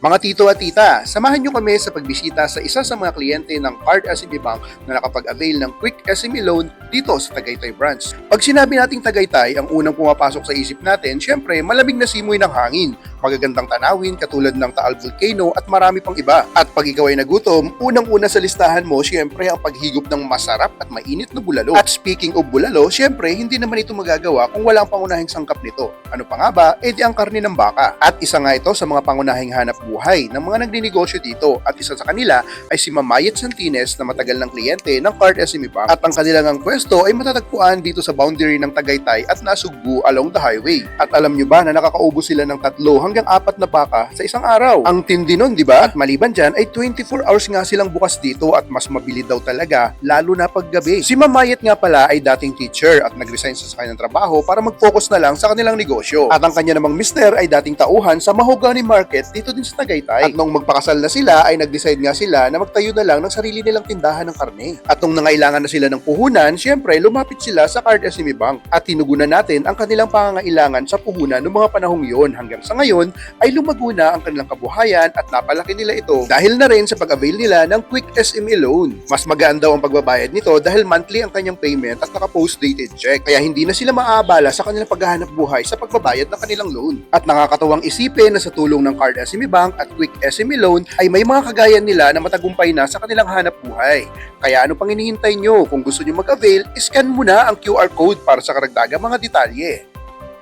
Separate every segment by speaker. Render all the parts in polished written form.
Speaker 1: Mga tito at tita, samahan nyo kami sa pagbisita sa isa sa mga kliyente ng Card SME Bank na nakapag-avail ng Quick SME Loan dito sa Tagaytay branch. Pag sinabi nating Tagaytay, ang unang pumapasok sa isip natin, syempre malamig na simoy ng hangin, magagandang tanawin katulad ng Taal Volcano at marami pang iba. At pag ikaw ay nagutom, unang-una sa listahan mo syempre ang paghigop ng masarap at mainit na bulalo. At speaking of bulalo, syempre hindi naman ito magagawa kung walang pangunahing sangkap nito. Ano pa nga ba? Di ang karne ng baka. At isa nga ito sa mga pangunahing hanap buhay ng mga nagninegosyo dito at isa sa kanila ay si Mamayet Santines na matagal ng kliyente ng Card SME Bank at ang kanilang ang pwesto ay matatagpuan dito sa boundary ng Tagaytay at Nasugbu along the highway. At alam nyo ba na nakakaubos sila ng 3 hanggang 4 na baka sa isang araw? Ang tindi nun, di ba? At maliban dyan ay 24 hours nga silang bukas dito at mas mabili daw talaga lalo na paggabi. Si Mamayet nga pala ay dating teacher at nag-resign sa kanyang trabaho para mag-focus na lang sa kanilang negosyo. At ang kanya namang mister ay dating tauhan sa Mahogany Market dito din sa Tagaytay. At nung magpakasal na sila ay nag-decide nga sila na magtayo na lang ng sarili nilang tindahan ng karne. At nung nangailangan na sila ng puhunan, syempre lumapit sila sa Card SME Bank at tinugunan natin ang kanilang pangangailangan sa puhunan noong mga panahong yon. Hanggang sa ngayon ay lumago na ang kanilang kabuhayan at napalaki nila ito dahil na rin sa pag-avail nila ng Quick SME Loan. Mas magaan daw ang pagbabayad nito dahil monthly ang kanyang payment at naka-post-dated check. Kaya hindi na sila maaabala sa kanilang paghahanap buhay sa pagbabayad ng kanilang loan. At nakakatuwang isipin na sa tulong ng Card SME Bank at Quick SME Loan ay may mga kagaya nila na matagumpay na sa kanilang hanap buhay. Kaya ano pang hinihintay nyo? Kung gusto nyo mag-avail, scan mo na ang QR code para sa karagdagang mga detalye.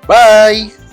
Speaker 1: Bye!